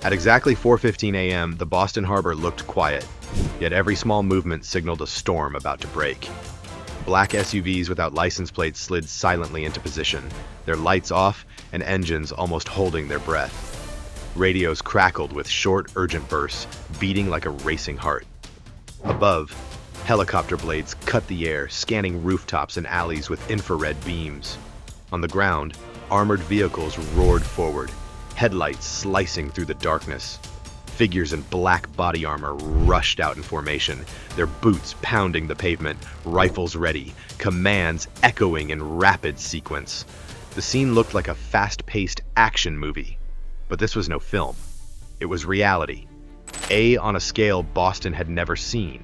At exactly 4:15 a.m., the Boston harbor looked quiet, yet every small movement signaled a storm about to break. Black SUVs without license plates slid silently into position, their lights off and engines almost holding their breath. Radios crackled with short, urgent bursts, beating like a racing heart. Above, helicopter blades cut the air, scanning rooftops and alleys with infrared beams. On the ground, armored vehicles roared forward, headlights slicing through the darkness. Figures in black body armor rushed out in formation, their boots pounding the pavement, rifles ready, commands echoing in rapid sequence. The scene looked like a fast-paced action movie. But this was no film. It was reality. On a scale Boston had never seen.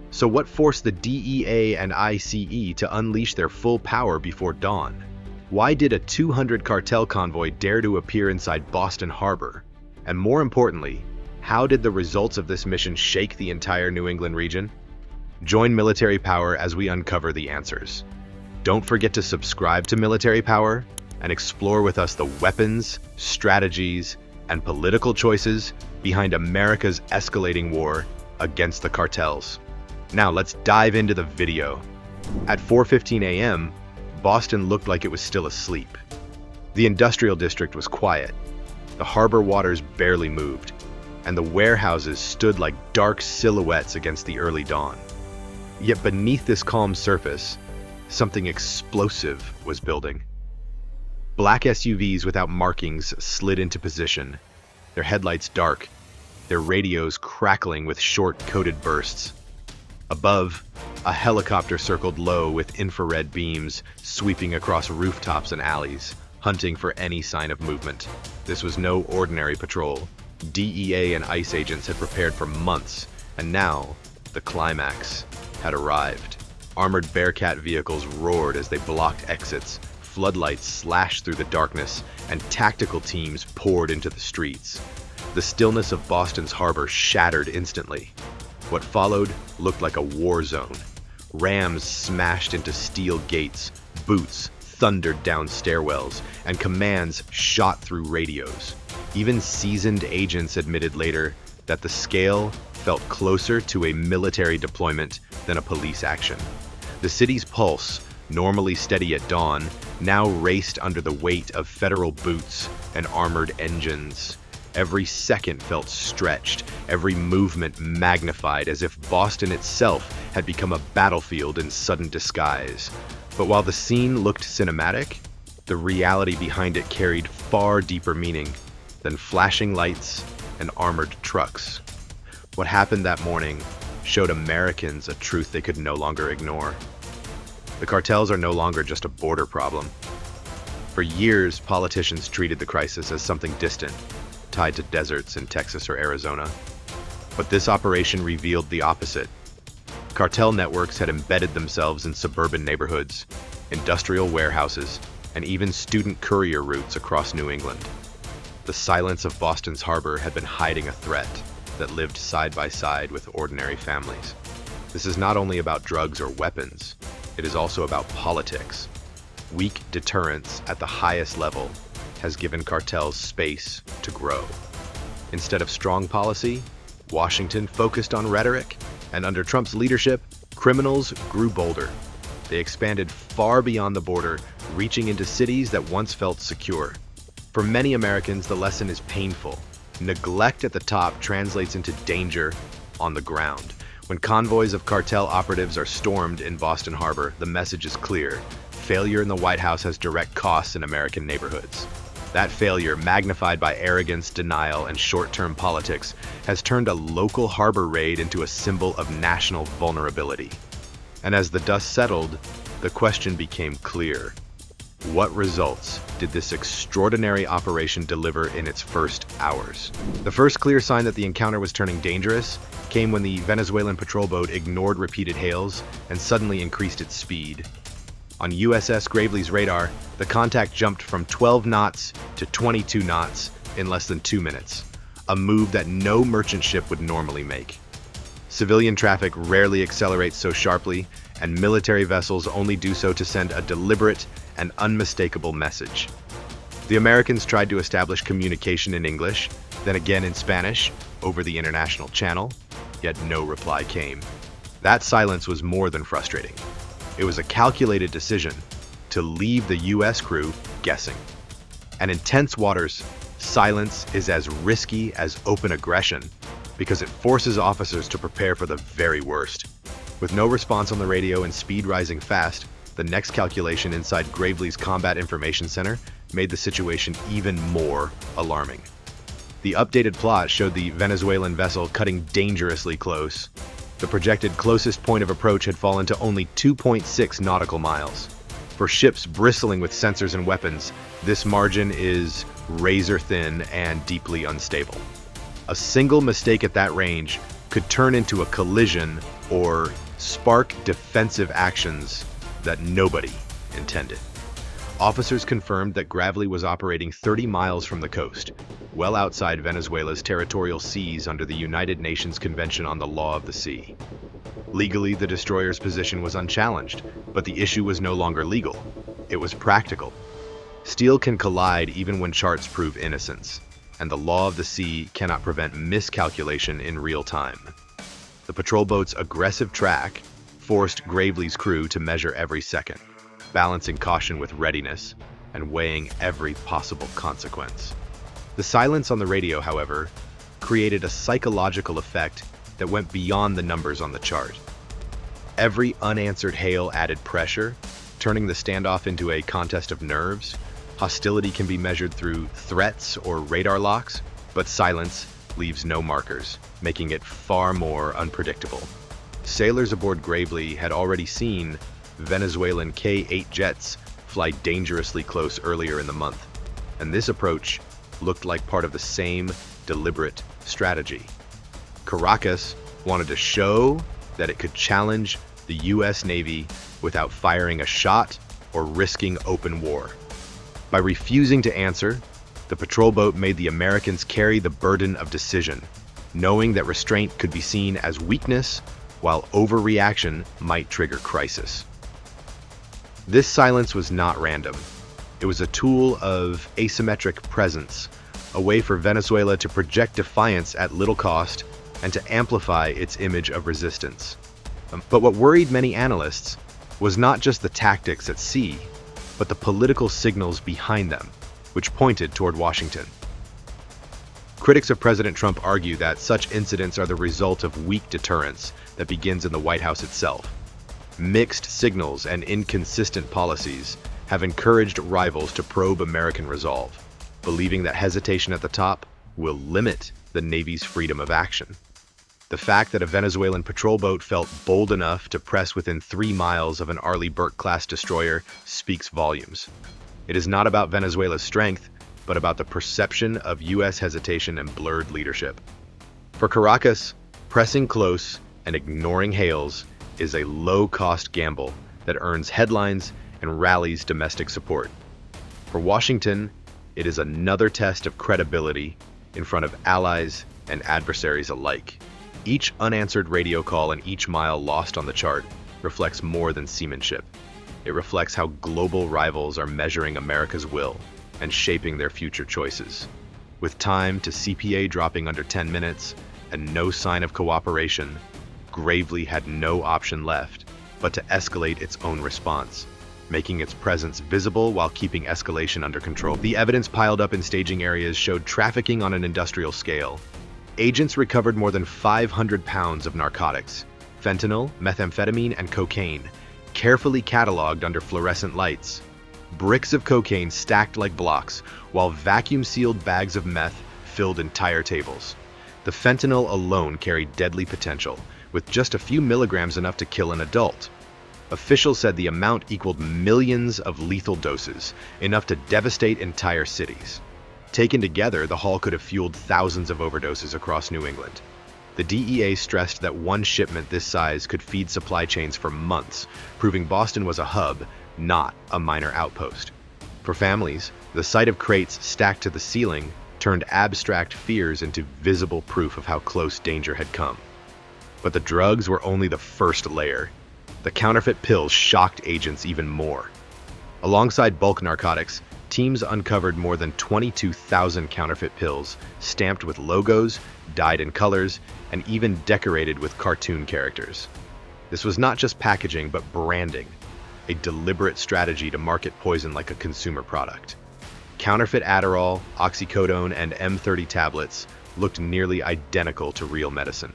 So what forced the DEA and ICE to unleash their full power before dawn? Why did a 200 cartel convoy dare to appear inside Boston Harbor? And more importantly, how did the results of this mission shake the entire New England region? Join Military Power as we uncover the answers. Don't forget to subscribe to Military Power and explore with us the weapons, strategies, and political choices behind America's escalating war against the cartels. Now let's dive into the video. At 4:15 a.m., Boston looked like it was still asleep. The industrial district was quiet. The harbor waters barely moved, and the warehouses stood like dark silhouettes against the early dawn. Yet beneath this calm surface, something explosive was building. Black SUVs without markings slid into position, their headlights dark, their radios crackling with short coded bursts. Above, a helicopter circled low with infrared beams sweeping across rooftops and alleys, hunting for any sign of movement. This was no ordinary patrol. DEA and ICE agents had prepared for months, and now the climax had arrived. Armored Bearcat vehicles roared as they blocked exits, floodlights slashed through the darkness, and tactical teams poured into the streets. The stillness of Boston's harbor shattered instantly. What followed looked like a war zone. Rams smashed into steel gates, boots thundered down stairwells, and commands shot through radios. Even seasoned agents admitted later that the scale felt closer to a military deployment than a police action. The city's pulse, normally steady at dawn, now raced under the weight of federal boots and armored engines. Every second felt stretched, every movement magnified, as if Boston itself had become a battlefield in sudden disguise. But while the scene looked cinematic, the reality behind it carried far deeper meaning than flashing lights and armored trucks. What happened that morning showed Americans a truth they could no longer ignore. The cartels are no longer just a border problem. For years, politicians treated the crisis as something distant, tied to deserts in Texas or Arizona. But this operation revealed the opposite. Cartel networks had embedded themselves in suburban neighborhoods, industrial warehouses, and even student courier routes across New England. The silence of Boston's harbor had been hiding a threat that lived side by side with ordinary families. This is not only about drugs or weapons, it is also about politics. Weak deterrence at the highest level has given cartels space to grow. Instead of strong policy, Washington focused on rhetoric, and under Trump's leadership, criminals grew bolder. They expanded far beyond the border, reaching into cities that once felt secure. For many Americans, the lesson is painful. Neglect at the top translates into danger on the ground. When convoys of cartel operatives are stormed in Boston Harbor, the message is clear. Failure in the White House has direct costs in American neighborhoods. That failure, magnified by arrogance, denial, and short-term politics, has turned a local harbor raid into a symbol of national vulnerability. And as the dust settled, the question became clear. What results did this extraordinary operation deliver in its first hours? The first clear sign that the encounter was turning dangerous came when the Venezuelan patrol boat ignored repeated hails and suddenly increased its speed. On USS Gravely's radar, the contact jumped from 12 knots to 22 knots in less than 2 minutes, a move that no merchant ship would normally make. Civilian traffic rarely accelerates so sharply, and military vessels only do so to send a deliberate and unmistakable message. The Americans tried to establish communication in English, then again in Spanish, over the international channel, yet no reply came. That silence was more than frustrating. It was a calculated decision to leave the U.S. crew guessing. And in tense waters, silence is as risky as open aggression because it forces officers to prepare for the very worst. With no response on the radio and speed rising fast, the next calculation inside Gravely's Combat Information Center made the situation even more alarming. The updated plot showed the Venezuelan vessel cutting dangerously close. The projected closest point of approach had fallen to only 2.6 nautical miles. For ships bristling with sensors and weapons, this margin is razor thin and deeply unstable. A single mistake at that range could turn into a collision or spark defensive actions that nobody intended. Officers confirmed that Gravely was operating 30 miles from the coast, well outside Venezuela's territorial seas under the United Nations Convention on the Law of the Sea. Legally, the destroyer's position was unchallenged, but the issue was no longer legal. It was practical. Steel can collide even when charts prove innocence, and the law of the sea cannot prevent miscalculation in real time. The patrol boat's aggressive track forced Gravely's crew to measure every second, balancing caution with readiness and weighing every possible consequence. The silence on the radio, however, created a psychological effect that went beyond the numbers on the chart. Every unanswered hail added pressure, turning the standoff into a contest of nerves. Hostility can be measured through threats or radar locks, but silence leaves no markers, making it far more unpredictable. Sailors aboard Gravely had already seen Venezuelan K-8 jets fly dangerously close earlier in the month, and this approach looked like part of the same deliberate strategy. Caracas wanted to show that it could challenge the U.S. Navy without firing a shot or risking open war. By refusing to answer, the patrol boat made the Americans carry the burden of decision, knowing that restraint could be seen as weakness while overreaction might trigger crisis. This silence was not random. It was a tool of asymmetric presence, a way for Venezuela to project defiance at little cost and to amplify its image of resistance. But what worried many analysts was not just the tactics at sea, but the political signals behind them, which pointed toward Washington. Critics of President Trump argue that such incidents are the result of weak deterrence that begins in the White House itself. Mixed signals and inconsistent policies have encouraged rivals to probe American resolve, believing that hesitation at the top will limit the Navy's freedom of action. The fact that a Venezuelan patrol boat felt bold enough to press within 3 miles of an Arleigh Burke-class destroyer speaks volumes. It is not about Venezuela's strength, but about the perception of U.S. hesitation and blurred leadership. For Caracas, pressing close and ignoring hails is a low-cost gamble that earns headlines and rallies domestic support. For Washington, it is another test of credibility in front of allies and adversaries alike. Each unanswered radio call and each mile lost on the chart reflects more than seamanship. It reflects how global rivals are measuring America's will and shaping their future choices. With time to CPA dropping under 10 minutes and no sign of cooperation, Gravely had no option left but to escalate its own response, making its presence visible while keeping escalation under control. The evidence piled up in staging areas showed trafficking on an industrial scale. Agents recovered more than 500 pounds of narcotics, fentanyl, methamphetamine, and cocaine, carefully cataloged under fluorescent lights. Bricks of cocaine stacked like blocks, while vacuum-sealed bags of meth filled entire tables. The fentanyl alone carried deadly potential, with just a few milligrams enough to kill an adult. Officials said the amount equaled millions of lethal doses, enough to devastate entire cities. Taken together, the haul could have fueled thousands of overdoses across New England. The DEA stressed that one shipment this size could feed supply chains for months, proving Boston was a hub, not a minor outpost. For families, the sight of crates stacked to the ceiling turned abstract fears into visible proof of how close danger had come. But the drugs were only the first layer. The counterfeit pills shocked agents even more. Alongside bulk narcotics, teams uncovered more than 22,000 counterfeit pills, stamped with logos, dyed in colors, and even decorated with cartoon characters. This was not just packaging, but branding, a deliberate strategy to market poison like a consumer product. Counterfeit Adderall, oxycodone, and M30 tablets looked nearly identical to real medicine.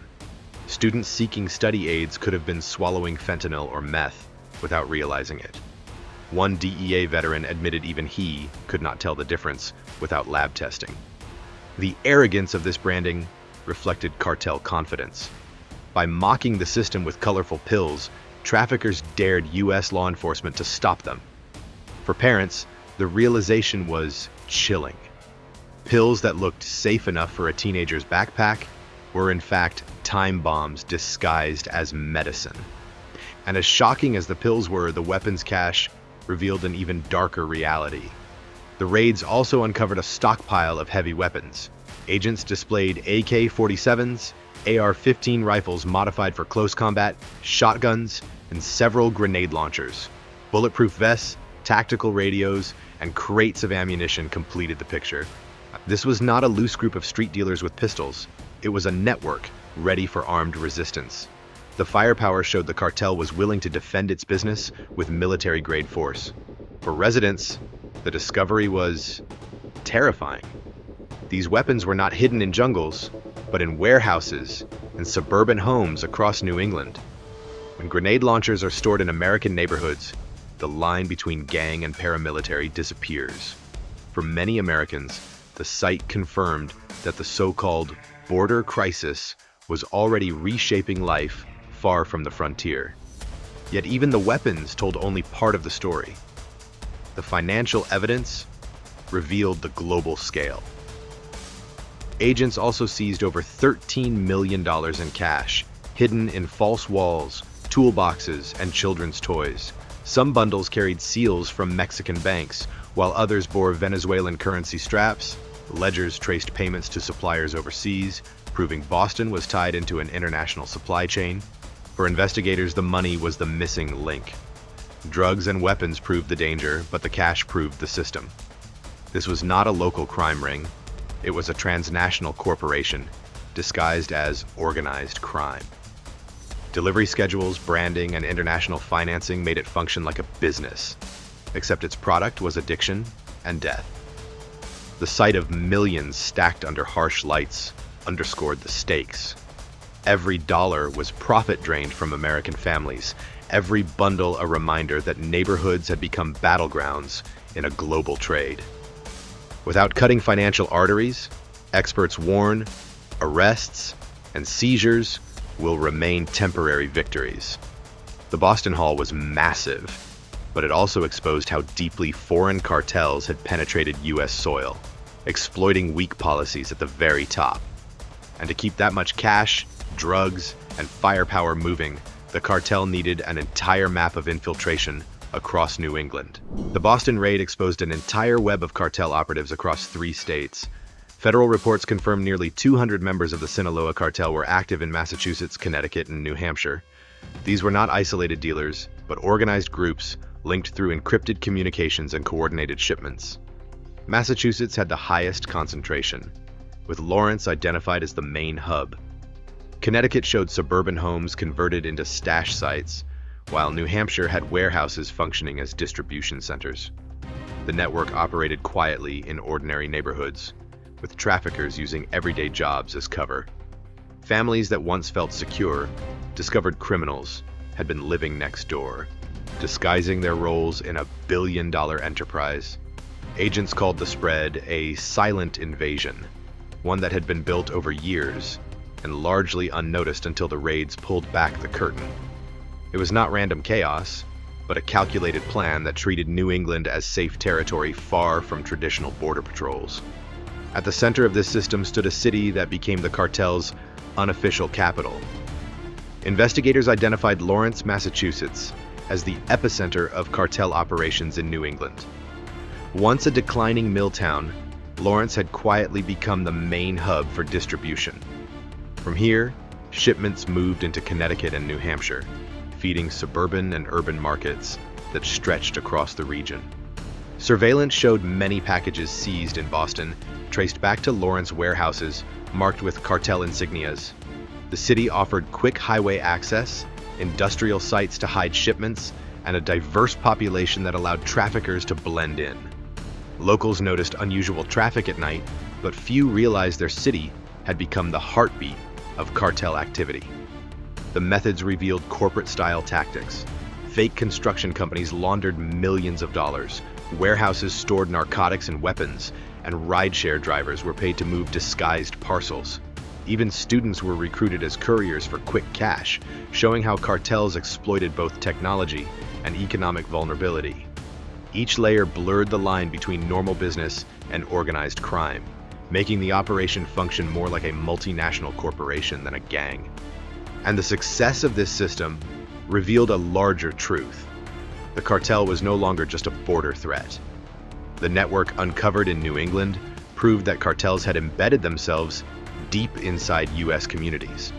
Students seeking study aids could have been swallowing fentanyl or meth without realizing it. One DEA veteran admitted even he could not tell the difference without lab testing. The arrogance of this branding reflected cartel confidence. By mocking the system with colorful pills, traffickers dared U.S. law enforcement to stop them. For parents, the realization was chilling. Pills that looked safe enough for a teenager's backpack were in fact time bombs disguised as medicine. And as shocking as the pills were, the weapons cache revealed an even darker reality. The raids also uncovered a stockpile of heavy weapons. Agents displayed AK-47s, AR-15 rifles modified for close combat, shotguns, and several grenade launchers. Bulletproof vests, tactical radios, and crates of ammunition completed the picture. This was not a loose group of street dealers with pistols. It was a network ready for armed resistance. The firepower showed the cartel was willing to defend its business with military-grade force. For residents, the discovery was terrifying. These weapons were not hidden in jungles, but in warehouses and suburban homes across New England. When grenade launchers are stored in American neighborhoods, the line between gang and paramilitary disappears. For many Americans, the sight confirmed that the so-called border crisis was already reshaping life far from the frontier. Yet even the weapons told only part of the story. The financial evidence revealed the global scale. Agents also seized over $13 million in cash, hidden in false walls, toolboxes, and children's toys. Some bundles carried seals from Mexican banks, while others bore Venezuelan currency straps. Ledgers traced payments to suppliers overseas, proving Boston was tied into an international supply chain. For investigators, the money was the missing link. Drugs and weapons proved the danger, but the cash proved the system. This was not a local crime ring. It was a transnational corporation, disguised as organized crime. Delivery schedules, branding, and international financing made it function like a business, except its product was addiction and death. The sight of millions stacked under harsh lights underscored the stakes. Every dollar was profit drained from American families, every bundle a reminder that neighborhoods had become battlegrounds in a global trade. Without cutting financial arteries, experts warn, arrests and seizures will remain temporary victories. The Boston Haul was massive, but it also exposed how deeply foreign cartels had penetrated U.S. soil, exploiting weak policies at the very top. And to keep that much cash, drugs, and firepower moving, the cartel needed an entire map of infiltration across New England. The Boston raid exposed an entire web of cartel operatives across 3 states. Federal reports confirmed nearly 200 members of the Sinaloa cartel were active in Massachusetts, Connecticut, and New Hampshire. These were not isolated dealers, but organized groups linked through encrypted communications and coordinated shipments. Massachusetts had the highest concentration, with Lawrence identified as the main hub. Connecticut showed suburban homes converted into stash sites, while New Hampshire had warehouses functioning as distribution centers. The network operated quietly in ordinary neighborhoods, with traffickers using everyday jobs as cover. Families that once felt secure discovered criminals had been living next door, disguising their roles in a billion-dollar enterprise. Agents called the spread a silent invasion, one that had been built over years and largely unnoticed until the raids pulled back the curtain. It was not random chaos, but a calculated plan that treated New England as safe territory far from traditional border patrols. At the center of this system stood a city that became the cartel's unofficial capital. Investigators identified Lawrence, Massachusetts, as the epicenter of cartel operations in New England. Once a declining mill town, Lawrence had quietly become the main hub for distribution. From here, shipments moved into Connecticut and New Hampshire, feeding suburban and urban markets that stretched across the region. Surveillance showed many packages seized in Boston, traced back to Lawrence warehouses marked with cartel insignias. The city offered quick highway access, industrial sites to hide shipments, and a diverse population that allowed traffickers to blend in. Locals noticed unusual traffic at night, but few realized their city had become the heartbeat of cartel activity. The methods revealed corporate-style tactics. Fake construction companies laundered millions of dollars, warehouses stored narcotics and weapons, and rideshare drivers were paid to move disguised parcels. Even students were recruited as couriers for quick cash, showing how cartels exploited both technology and economic vulnerability. Each layer blurred the line between normal business and organized crime, making the operation function more like a multinational corporation than a gang. And the success of this system revealed a larger truth. The cartel was no longer just a border threat. The network uncovered in New England proved that cartels had embedded themselves deep inside U.S. communities.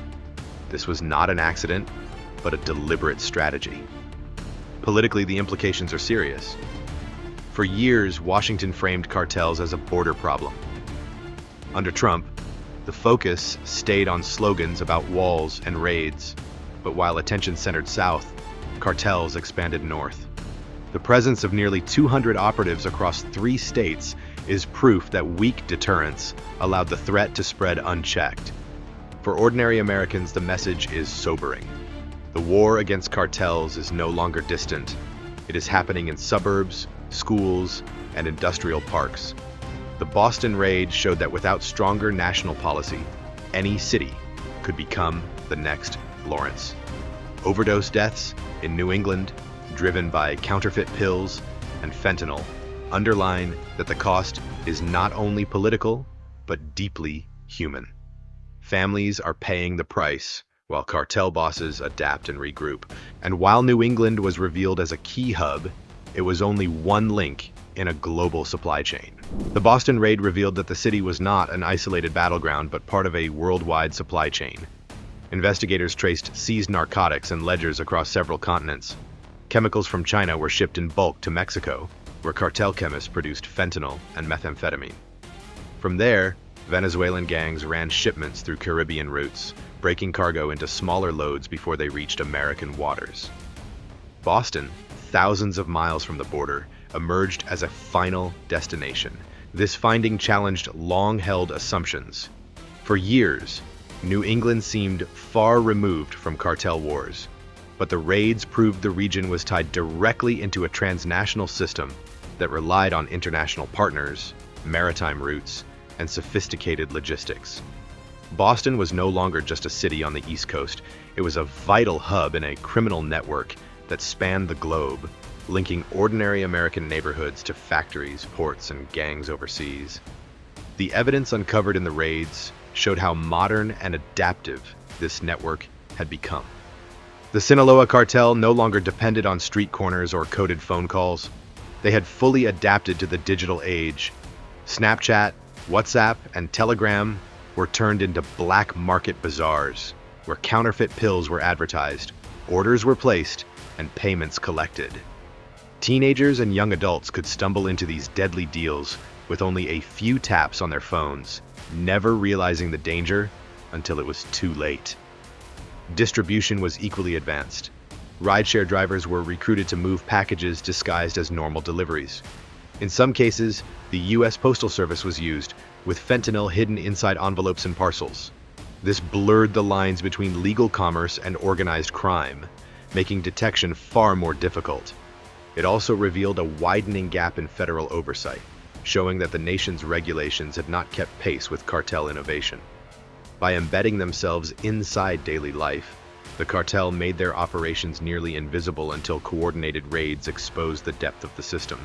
This was not an accident, but a deliberate strategy. Politically, the implications are serious. For years, Washington framed cartels as a border problem. Under Trump, the focus stayed on slogans about walls and raids, but while attention centered south, cartels expanded north. The presence of nearly 200 operatives across 3 states is proof that weak deterrence allowed the threat to spread unchecked. For ordinary Americans, the message is sobering. The war against cartels is no longer distant. It is happening in suburbs, schools, and industrial parks. The Boston raid showed that without stronger national policy, any city could become the next Lawrence. Overdose deaths in New England, driven by counterfeit pills and fentanyl, underline that the cost is not only political, but deeply human. Families are paying the price while cartel bosses adapt and regroup. And while New England was revealed as a key hub, it was only one link in a global supply chain. The Boston raid revealed that the city was not an isolated battleground, but part of a worldwide supply chain. Investigators traced seized narcotics and ledgers across several continents. Chemicals from China were shipped in bulk to Mexico, where cartel chemists produced fentanyl and methamphetamine. From there, Venezuelan gangs ran shipments through Caribbean routes, breaking cargo into smaller loads before they reached American waters. Boston, thousands of miles from the border, emerged as a final destination. This finding challenged long-held assumptions. For years, New England seemed far removed from cartel wars, but the raids proved the region was tied directly into a transnational system that relied on international partners, maritime routes, and sophisticated logistics. Boston was no longer just a city on the East Coast. It was a vital hub in a criminal network that spanned the globe, linking ordinary American neighborhoods to factories, ports, and gangs overseas. The evidence uncovered in the raids showed how modern and adaptive this network had become. The Sinaloa cartel no longer depended on street corners or coded phone calls. They had fully adapted to the digital age. Snapchat, WhatsApp, and Telegram were turned into black market bazaars, where counterfeit pills were advertised, orders were placed, and payments collected. Teenagers and young adults could stumble into these deadly deals with only a few taps on their phones, never realizing the danger until it was too late. Distribution was equally advanced. Rideshare drivers were recruited to move packages disguised as normal deliveries. In some cases, the U.S. Postal Service was used, with fentanyl hidden inside envelopes and parcels. This blurred the lines between legal commerce and organized crime, making detection far more difficult. It also revealed a widening gap in federal oversight, showing that the nation's regulations had not kept pace with cartel innovation. By embedding themselves inside daily life, the cartel made their operations nearly invisible until coordinated raids exposed the depth of the system.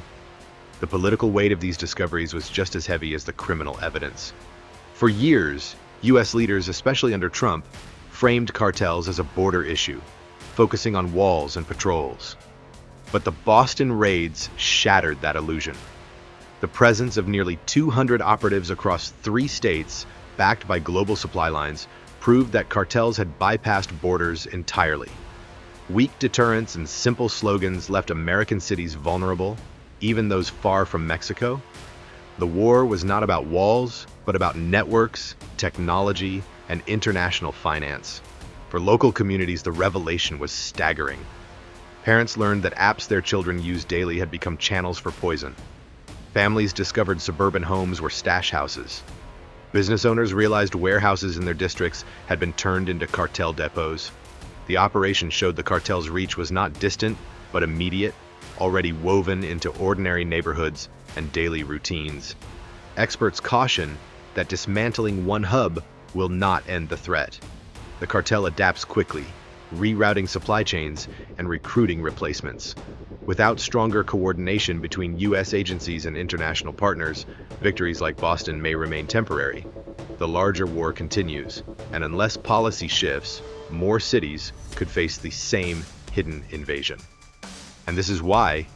The political weight of these discoveries was just as heavy as the criminal evidence. For years, U.S. leaders, especially under Trump, framed cartels as a border issue, focusing on walls and patrols. But the Boston raids shattered that illusion. The presence of nearly 200 operatives across 3 states, backed by global supply lines, proved that cartels had bypassed borders entirely. Weak deterrence and simple slogans left American cities vulnerable, even those far from Mexico. The war was not about walls, but about networks, technology, and international finance. For local communities, the revelation was staggering. Parents learned that apps their children used daily had become channels for poison. Families discovered suburban homes were stash houses. Business owners realized warehouses in their districts had been turned into cartel depots. The operation showed the cartel's reach was not distant, but immediate, already woven into ordinary neighborhoods and daily routines. Experts caution that dismantling one hub will not end the threat. The cartel adapts quickly, rerouting supply chains and recruiting replacements. Without stronger coordination between U.S. agencies and international partners, victories like Boston may remain temporary. The larger war continues, and unless policy shifts, more cities could face the same hidden invasion. And this is why,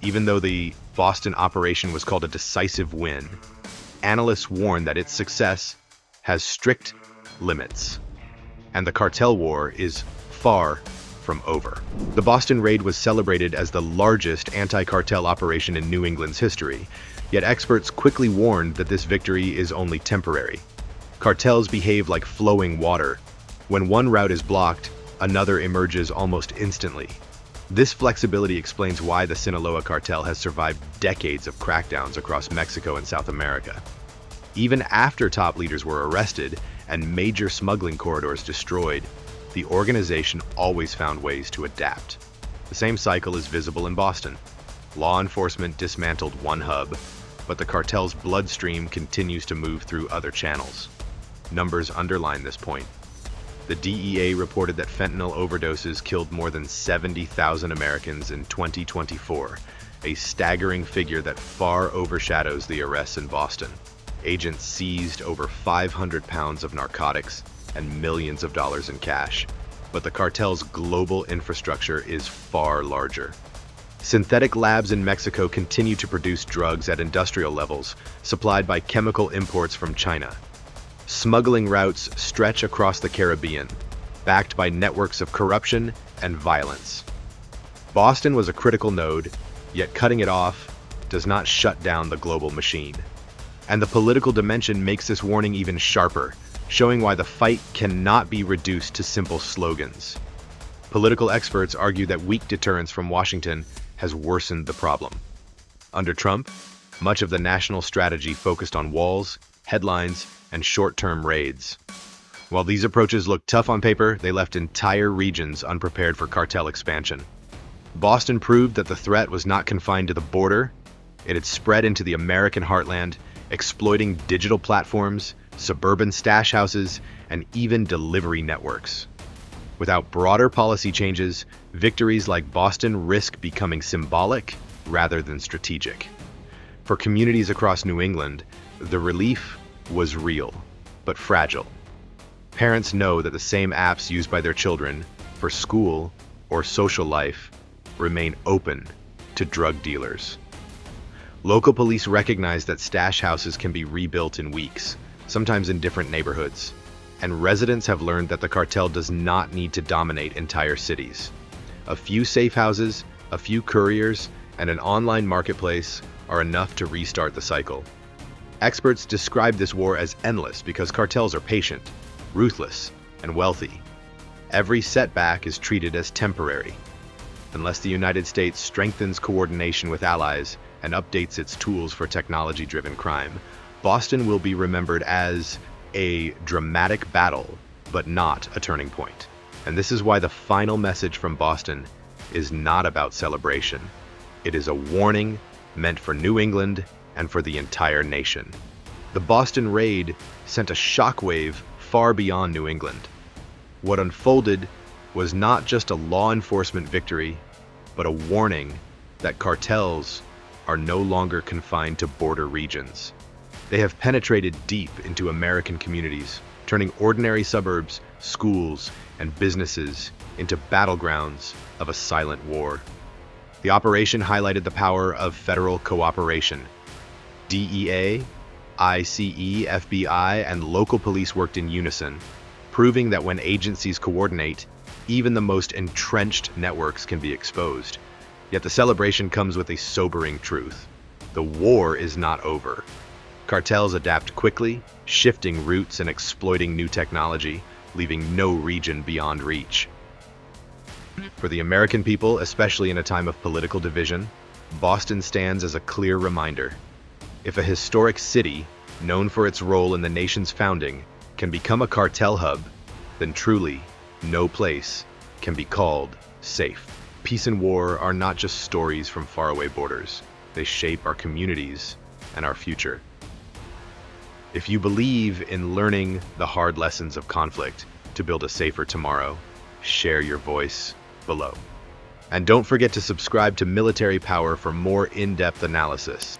even though the Boston operation was called a decisive win, analysts warn that its success has strict limits, and the cartel war is far from over. The Boston raid was celebrated as the largest anti-cartel operation in New England's history, yet experts quickly warned that this victory is only temporary. Cartels behave like flowing water. When one route is blocked, another emerges almost instantly. This flexibility explains why the Sinaloa cartel has survived decades of crackdowns across Mexico and South America. Even after top leaders were arrested and major smuggling corridors destroyed, the organization always found ways to adapt. The same cycle is visible in Boston. Law enforcement dismantled one hub, but the cartel's bloodstream continues to move through other channels. Numbers underline this point. The DEA reported that fentanyl overdoses killed more than 70,000 Americans in 2024, a staggering figure that far overshadows the arrests in Boston. Agents seized over 500 pounds of narcotics and millions of dollars in cash, but the cartel's global infrastructure is far larger. Synthetic labs in Mexico continue to produce drugs at industrial levels, supplied by chemical imports from China. Smuggling routes stretch across the Caribbean, backed by networks of corruption and violence. Boston was a critical node, yet cutting it off does not shut down the global machine. And the political dimension makes this warning even sharper, showing why the fight cannot be reduced to simple slogans. Political experts argue that weak deterrence from Washington has worsened the problem. Under Trump, much of the national strategy focused on walls, headlines, and short-term raids. While these approaches looked tough on paper, they left entire regions unprepared for cartel expansion. Boston proved that the threat was not confined to the border. It had spread into the American heartland, exploiting digital platforms, suburban stash houses, and even delivery networks. Without broader policy changes, victories like Boston risk becoming symbolic rather than strategic. For communities across New England, the relief was real, but fragile. Parents know that the same apps used by their children for school or social life remain open to drug dealers. Local police recognize that stash houses can be rebuilt in weeks, sometimes in different neighborhoods, and residents have learned that the cartel does not need to dominate entire cities. A few safe houses, a few couriers, and an online marketplace are enough to restart the cycle. Experts describe this war as endless because cartels are patient, ruthless, and wealthy. Every setback is treated as temporary. Unless the United States strengthens coordination with allies and updates its tools for technology-driven crime, Boston will be remembered as a dramatic battle, but not a turning point. And this is why the final message from Boston is not about celebration. It is a warning meant for New England and for the entire nation. The Boston raid sent a shockwave far beyond New England. What unfolded was not just a law enforcement victory, but a warning that cartels are no longer confined to border regions. They have penetrated deep into American communities, turning ordinary suburbs, schools, and businesses into battlegrounds of a silent war. The operation highlighted the power of federal cooperation. DEA, ICE, FBI, and local police worked in unison, proving that when agencies coordinate, even the most entrenched networks can be exposed. Yet the celebration comes with a sobering truth. The war is not over. Cartels adapt quickly, shifting routes and exploiting new technology, leaving no region beyond reach. For the American people, especially in a time of political division, Boston stands as a clear reminder. If a historic city, known for its role in the nation's founding, can become a cartel hub, then truly, no place can be called safe. Peace and war are not just stories from faraway borders. They shape our communities and our future. If you believe in learning the hard lessons of conflict to build a safer tomorrow, share your voice below. And don't forget to subscribe to Military Power for more in-depth analysis.